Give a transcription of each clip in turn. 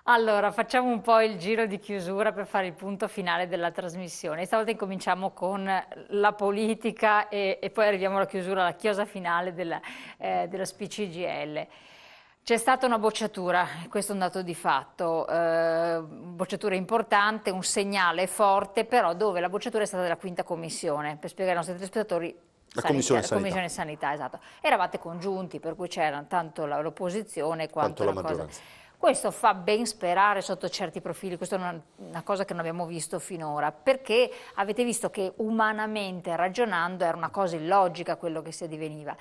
Allora, facciamo un po' il giro di chiusura per fare il punto finale della trasmissione. Stavolta incominciamo con la politica e poi arriviamo alla chiusura, alla chiosa finale della SPCGL. C'è stata una bocciatura, questo è un dato di fatto, bocciatura importante, un segnale forte, però dove la bocciatura è stata della quinta commissione, per spiegare ai nostri telespettatori. La Commissione La Sanità, Commissione Sanità, esatto. Eravate congiunti, per cui c'era tanto l'opposizione quanto quanto la la cosa. maggioranza. Questo fa ben sperare sotto certi profili, questa è una cosa che non abbiamo visto finora, perché avete visto che umanamente ragionando era una cosa illogica quello che si addiveniva.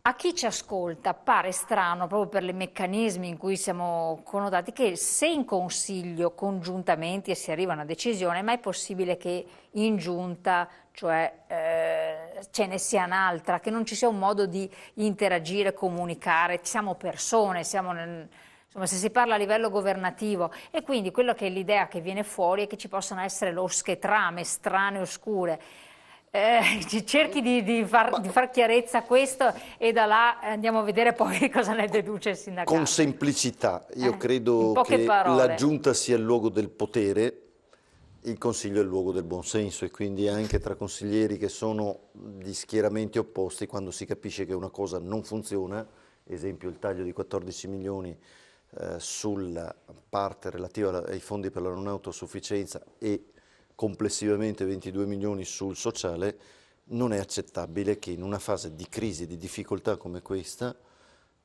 A chi ci ascolta pare strano, proprio per i meccanismi in cui siamo connotati, che se in consiglio congiuntamente si arriva a una decisione, ma è possibile che in giunta, cioè ce ne sia un'altra, che non ci sia un modo di interagire, comunicare, siamo persone, insomma, se si parla a livello governativo, e quindi quello che è l'idea che viene fuori è che ci possano essere losche trame strane, oscure. Cerchi di far chiarezza a questo e da là andiamo a vedere poi cosa ne deduce il Con sindacato. semplicità, io In credo poche che la parole. Giunta sia il luogo del potere, il Consiglio è il luogo del buonsenso e quindi anche tra consiglieri che sono di schieramenti opposti, quando si capisce che una cosa non funziona, esempio il taglio di 14 milioni sulla parte relativa ai fondi per la non autosufficienza e complessivamente 22 milioni sul sociale, non è accettabile che in una fase di crisi, di difficoltà come questa,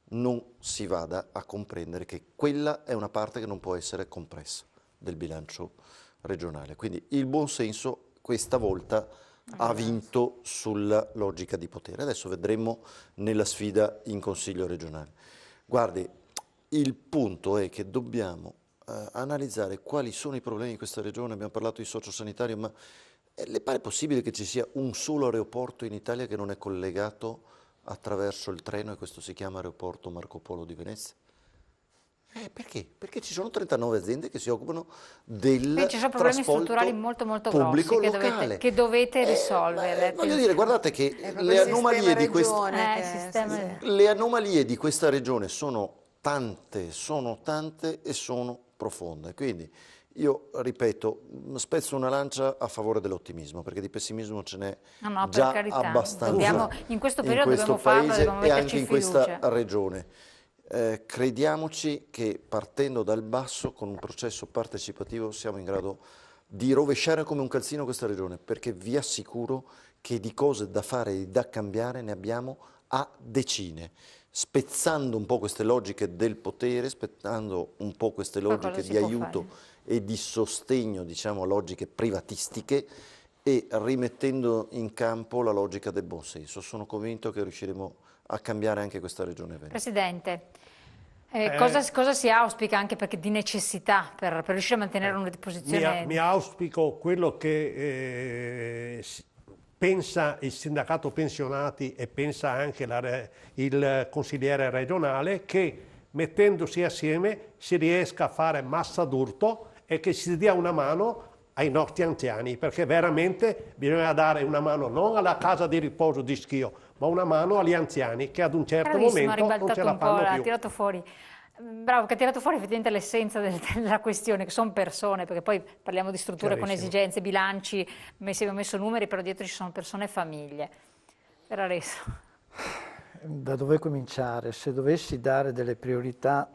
non si vada a comprendere che quella è una parte che non può essere compressa del bilancio regionale. Quindi il buonsenso questa volta ha vinto sulla logica di potere. Adesso vedremo nella sfida in Consiglio regionale. Guardi, il punto è che dobbiamo analizzare quali sono i problemi in questa regione. Abbiamo parlato di sociosanitario, ma le pare possibile che ci sia un solo aeroporto in Italia che non è collegato attraverso il treno e questo si chiama aeroporto Marco Polo di Venezia? Perché? Perché ci sono 39 aziende che si occupano Quindi ci del sono problemi strutturali trasporto molto molto grossi pubblico locale. che dovete risolvere. Voglio dire, guardate che È proprio il sistema regione Sistema. sì. le anomalie di questa regione sono tante e sono profonde. Quindi io ripeto, spezzo una lancia a favore dell'ottimismo, perché di pessimismo ce n'è No, no, per già carità. abbastanza In questo in periodo questo dobbiamo farlo, paese dobbiamo e anche metterci in questa fiducia. regione. Crediamoci che partendo dal basso, con un processo partecipativo, siamo in grado di rovesciare come un calzino questa regione, perché vi assicuro che di cose da fare e da cambiare ne abbiamo a decine, spezzando un po' queste logiche del potere, spezzando un po' queste Qualcosa logiche si di può aiuto fare. e di sostegno, diciamo, a logiche privatistiche e rimettendo in campo la logica del buonsenso. Sono convinto che riusciremo a cambiare anche questa regione Veneto. Presidente, cosa si auspica anche perché di necessità per riuscire a mantenere una posizione. Mi auspico quello che pensa il sindacato pensionati e pensa anche il consigliere regionale, che mettendosi assieme si riesca a fare massa d'urto e che si dia una mano ai nostri anziani, perché veramente bisogna dare una mano non alla casa di riposo di Schio, ma una mano agli anziani che ad un certo Bravissimo, ha momento non ce ribaltato la un po', fanno l'ha più. tirato fuori. Bravo, che ha tirato fuori effettivamente l'essenza della questione, che sono persone, perché poi parliamo di strutture con Chiarissimo. esigenze, bilanci, abbiamo messo numeri, però dietro ci sono persone e famiglie. Per adesso. Da dove cominciare? Se dovessi dare delle priorità,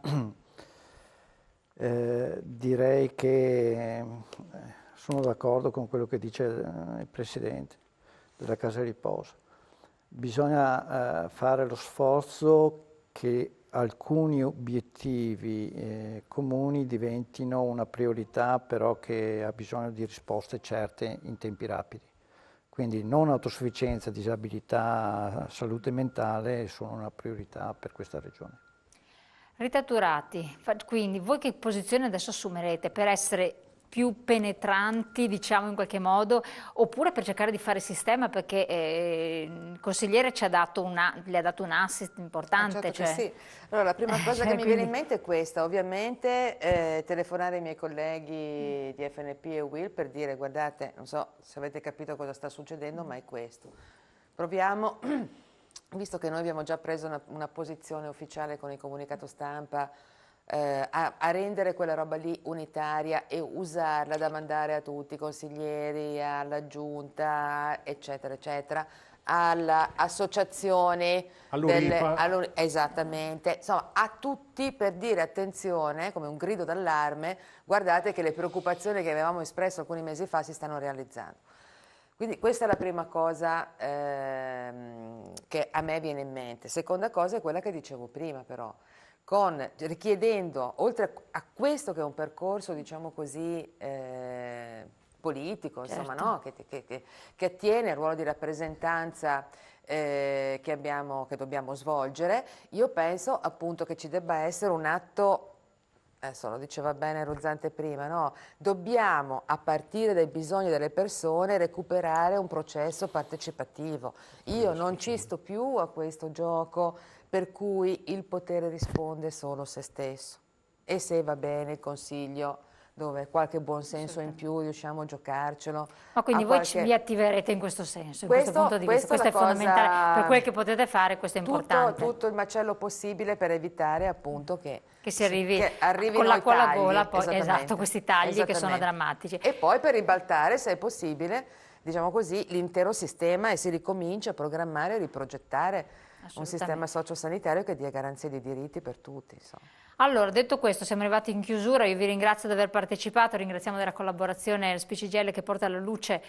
direi che sono d'accordo con quello che dice il Presidente della Casa di Riposo. Bisogna fare lo sforzo che alcuni obiettivi comuni diventino una priorità, però che ha bisogno di risposte certe in tempi rapidi. Quindi non autosufficienza, disabilità, salute mentale sono una priorità per questa regione. Rita Turati, quindi voi che posizione adesso assumerete per essere più penetranti, diciamo in qualche modo, oppure per cercare di fare sistema, perché il consigliere le ha dato un assist importante. Certo che sì. Allora, la prima cosa che mi viene in mente è questa, ovviamente telefonare ai miei colleghi di FNP e UIL per dire guardate, non so se avete capito cosa sta succedendo, ma è questo. Proviamo, visto che noi abbiamo già preso una posizione ufficiale con il comunicato stampa a rendere quella roba lì unitaria e usarla da mandare a tutti i consiglieri, alla giunta, eccetera, eccetera, alle associazioni, esattamente, insomma a tutti, per dire attenzione, come un grido d'allarme, guardate che le preoccupazioni che avevamo espresso alcuni mesi fa si stanno realizzando. Quindi questa è la prima cosa che a me viene in mente. Seconda cosa è quella che dicevo prima però, richiedendo, oltre a questo che è un percorso, diciamo così, politico, insomma, no? che attiene al ruolo di rappresentanza che dobbiamo svolgere, io penso appunto che ci debba essere un atto, adesso lo diceva bene Ruzzante prima, no? Dobbiamo, a partire dai bisogni delle persone, recuperare un processo partecipativo. Io non ci sto più a questo gioco per cui il potere risponde solo a se stesso, e se va bene il Consiglio, dove qualche buonsenso in più riusciamo a giocarcelo. Ma quindi voi vi attiverete in questo senso, in questo punto di vista, questo è fondamentale, per quel che potete fare questo è importante. Tutto il macello possibile per evitare appunto che si arrivi con l'acqua alla gola, poi, esatto, questi tagli che sono drammatici. E poi per ribaltare, se è possibile, diciamo così, l'intero sistema e si ricomincia a programmare e riprogettare un sistema sociosanitario che dia garanzie di diritti per tutti, insomma. Allora, detto questo, siamo arrivati in chiusura, io vi ringrazio di aver partecipato, ringraziamo della collaborazione SPCGL che porta alla luce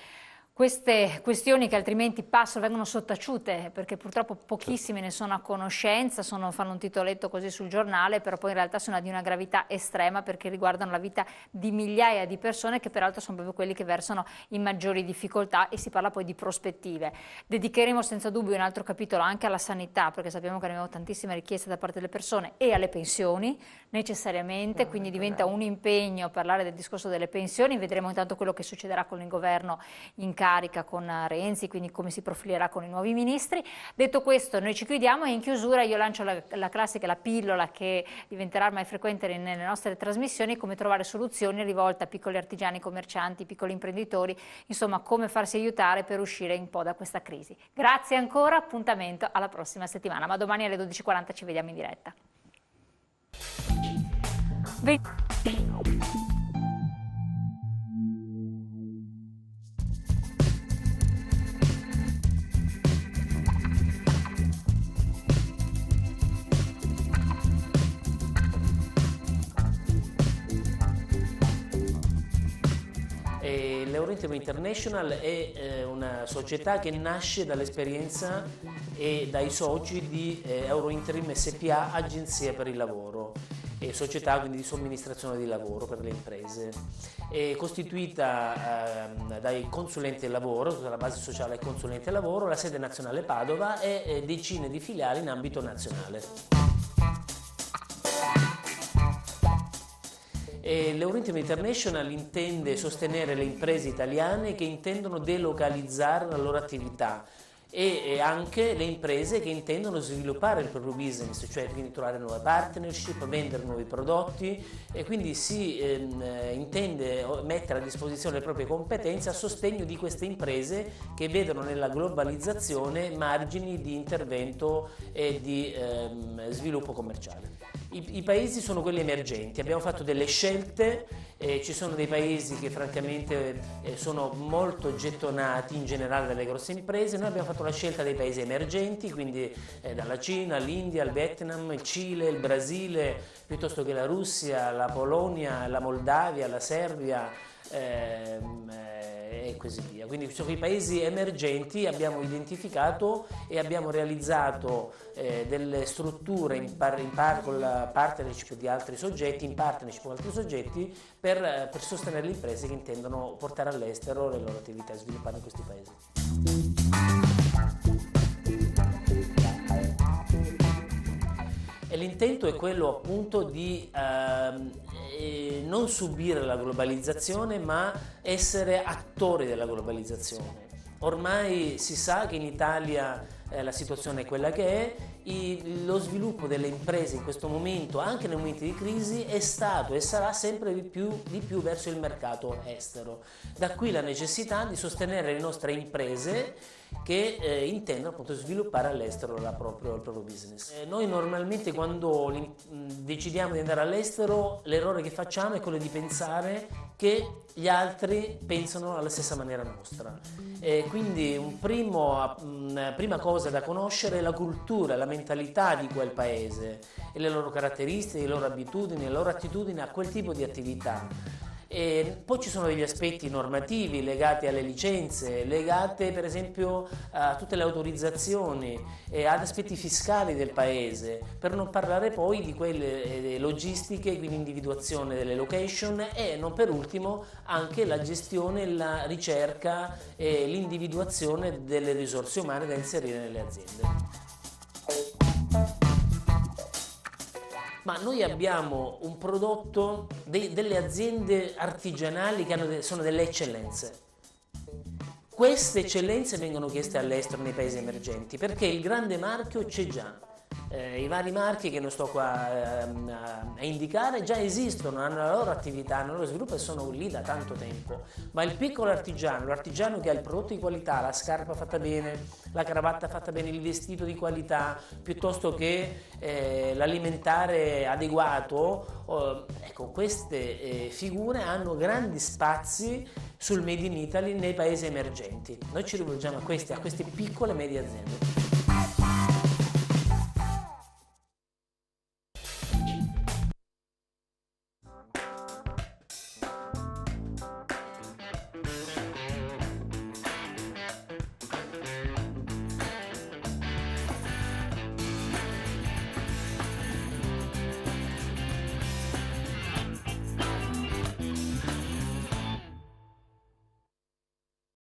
queste questioni che altrimenti vengono sottaciute, perché purtroppo pochissimi ne sono a conoscenza, fanno un titoletto così sul giornale, però poi in realtà sono di una gravità estrema perché riguardano la vita di migliaia di persone che peraltro sono proprio quelli che versano in maggiori difficoltà, e si parla poi di prospettive. Dedicheremo senza dubbio un altro capitolo anche alla sanità, perché sappiamo che ne abbiamo tantissime richieste da parte delle persone, e alle pensioni necessariamente, quindi diventa un impegno parlare del discorso delle pensioni. Vedremo intanto quello che succederà con il governo in carica con Renzi, quindi come si profilerà con i nuovi ministri. Detto questo, noi ci chiudiamo e in chiusura io lancio la classica, la pillola che diventerà ormai frequente nelle nostre trasmissioni, come trovare soluzioni rivolte a piccoli artigiani, commercianti, piccoli imprenditori, insomma come farsi aiutare per uscire un po' da questa crisi. Grazie ancora, appuntamento alla prossima settimana, ma domani alle 12:40 ci vediamo in diretta. L'Eurointerim International è una società che nasce dall'esperienza e dai soci di Eurointerim SPA, Agenzia per il Lavoro, e società quindi di somministrazione di lavoro per le imprese. È costituita dai consulenti del lavoro, tutta la base sociale è consulente del lavoro, la sede nazionale Padova e decine di filiali in ambito nazionale. L'Eurointerim International intende sostenere le imprese italiane che intendono delocalizzare la loro attività e anche le imprese che intendono sviluppare il proprio business, cioè quindi trovare nuove partnership, vendere nuovi prodotti, e quindi si intende mettere a disposizione le proprie competenze a sostegno di queste imprese che vedono nella globalizzazione margini di intervento e di sviluppo commerciale. I paesi sono quelli emergenti, abbiamo fatto delle scelte, ci sono dei paesi che francamente sono molto gettonati in generale dalle grosse imprese. Noi abbiamo fatto la scelta dei paesi emergenti, quindi dalla Cina, l'India, il Vietnam, il Cile, il Brasile, piuttosto che la Russia, la Polonia, la Moldavia, la Serbia e così via. Quindi sono i paesi emergenti, abbiamo identificato e abbiamo realizzato delle strutture con la partnership di altri soggetti, in partnership con altri soggetti per sostenere le imprese che intendono portare all'estero le loro attività e sviluppare in questi paesi. E l'intento è quello appunto di non subire la globalizzazione, ma essere attori della globalizzazione. Ormai si sa che in Italia la situazione è quella che è, lo sviluppo delle imprese in questo momento, anche nei momenti di crisi, è stato e sarà sempre di più verso il mercato estero. Da qui la necessità di sostenere le nostre imprese che intendono appunto sviluppare all'estero il proprio business. Noi normalmente quando decidiamo di andare all'estero, l'errore che facciamo è quello di pensare che gli altri pensano alla stessa maniera nostra. Quindi una prima cosa da conoscere è la cultura, la mentalità di quel paese e le loro caratteristiche, le loro abitudini, le loro attitudini a quel tipo di attività. E poi ci sono degli aspetti normativi legati alle licenze, legate per esempio a tutte le autorizzazioni, ad aspetti fiscali del paese, per non parlare poi di quelle logistiche, quindi individuazione delle location e non per ultimo anche la gestione, la ricerca e l'individuazione delle risorse umane da inserire nelle aziende. Ma noi abbiamo un prodotto, delle aziende artigianali che sono delle eccellenze. Queste eccellenze vengono chieste all'estero nei paesi emergenti perché il grande marchio c'è già. I vari marchi che non sto qua a indicare già esistono, hanno la loro attività, hanno il loro sviluppo e sono lì da tanto tempo. Ma il piccolo artigiano, l'artigiano che ha il prodotto di qualità, la scarpa fatta bene, la cravatta fatta bene, il vestito di qualità, piuttosto che l'alimentare adeguato, ecco, queste figure hanno grandi spazi sul Made in Italy nei paesi emergenti. Noi ci rivolgiamo a queste piccole e medie aziende.